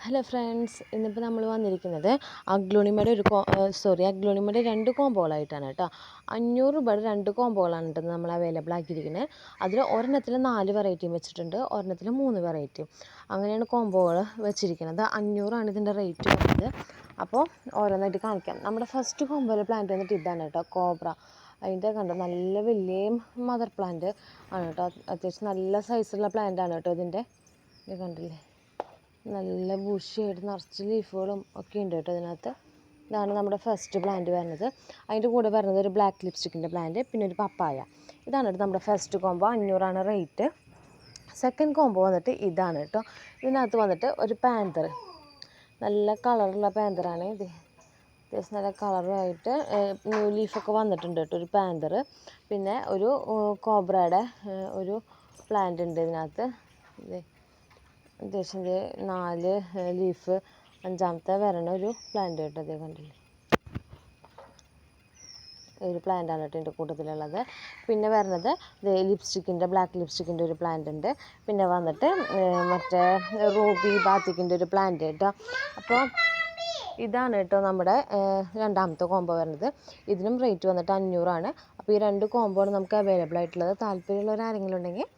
Hello friends, ഇന്നിപ്പോൾ നമ്മൾ വന്നിരിക്കുന്നത് അഗ്ലോണിമയുടെ അഗ്ലോണിമയുടെ 2 കോമ്പോകളായിട്ടാണ് കേട്ടോ. 500 രൂപയുടെ 2 കോമ്പോകളാണ് കേട്ടോ നമ്മൾ അവൈലബിൾ ആക്കിയിരിക്കുന്നത്. അതിൽ ഒരെണ്ണത്തിൽ 4 വെറൈറ്റിയും വെച്ചിട്ടുണ്ട്, ഒരെണ്ണത്തിൽ 3 വെറൈറ്റിയും. അങ്ങനെയാണ് കോമ്പോകൾ വെച്ചിരിക്കുന്നത്. 500 ഇതിൻ്റെ റേറ്റ് വരുന്നത്. അപ്പോൾ ഓരോന്നായിട്ട് കാണിക്കാം. നമ്മുടെ ഫസ്റ്റ് കോമ്പോയിലെ പ്ലാന്റ് വന്നിട്ട് ഇതാണ് കേട്ടോ, കോബ്ര. അതിൻ്റെ കണ്ടോ നല്ല വലിയ മദർ പ്ലാന്റ് ആണ് കേട്ടോ. അത്യാവശ്യം നല്ല സൈസുള്ള പ്ലാന്റ് ആണ് കേട്ടോ ഇതിൻ്റെ. ഇത് കണ്ടില്ലേ, നല്ല ബുഷിയായിട്ട് നിറച്ച് ലീഫുകളും ഒക്കെ ഉണ്ട് കേട്ടോ ഇതിനകത്ത്. ഇതാണ് നമ്മുടെ ഫസ്റ്റ് പ്ലാന്റ് വരുന്നത്. അതിൻ്റെ കൂടെ വരുന്നത് ഒരു ബ്ലാക്ക് ലിപ്സ്റ്റിക്കിൻ്റെ പ്ലാന്റ്, പിന്നെ ഒരു പപ്പായ. ഇതാണ് കേട്ടോ നമ്മുടെ first combo. 500 rate. Second combo വന്നിട്ട് ഇതാണ് കേട്ടോ. ഇതിനകത്ത് വന്നിട്ട് ഒരു പാന്തർ, നല്ല കളറുള്ള പാന്തറാണ് ഇത്. അത്യാവശ്യം നല്ല കളറുമായിട്ട് ന്യൂ ലീഫൊക്കെ വന്നിട്ടുണ്ട് കേട്ടോ, ഒരു പാന്തർ. പിന്നെ ഒരു കോബ്രയുടെ ഒരു പ്ലാന്റ് ഉണ്ട് ഇതിനകത്ത്. ഇത് അത്യാവശ്യം 4 ലീഫ്, 5ാമത്തെ വരണ ഒരു പ്ലാന്റ് കേട്ടോ. അതേ കണ്ടില്ലേ, ഒരു പ്ലാന്റാണ് കേട്ടോ ഇതിൻ്റെ കൂട്ടത്തിലുള്ളത്. പിന്നെ വരുന്നത് ലിപ്സ്റ്റിക്കിൻ്റെ, ബ്ലാക്ക് ലിപ്സ്റ്റിക്കിൻ്റെ ഒരു പ്ലാന്റ് ഉണ്ട്. പിന്നെ വന്നിട്ട് മറ്റേ റൂബി ബാത്തിക്കിൻ്റെ ഒരു പ്ലാന്റ് കേട്ടോ. അപ്പോൾ ഇതാണ് കേട്ടോ നമ്മുടെ 2ാമത്തെ കോംബോ വരുന്നത്. ഇതിനും റേറ്റ് വന്നിട്ട് 500. അപ്പോൾ ഈ 2 കോംബോ ആണ് നമുക്ക് അവൈലബിൾ ആയിട്ടുള്ളത്. താല്പര്യമുള്ളവർ ആരെങ്കിലും ഉണ്ടെങ്കിൽ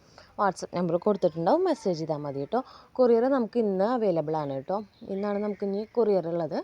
വാട്സപ്പ് നമ്പർ കൊടുത്തിട്ടുണ്ടാവും, മെസ്സേജ് ചെയ്താൽ മതി കേട്ടോ. കൊറിയർ നമുക്ക് ഇന്ന് അവൈലബിൾ ആണ് കേട്ടോ. ഇന്നാണ് നമുക്ക് ഇനി കൊറിയർ ഉള്ളത്.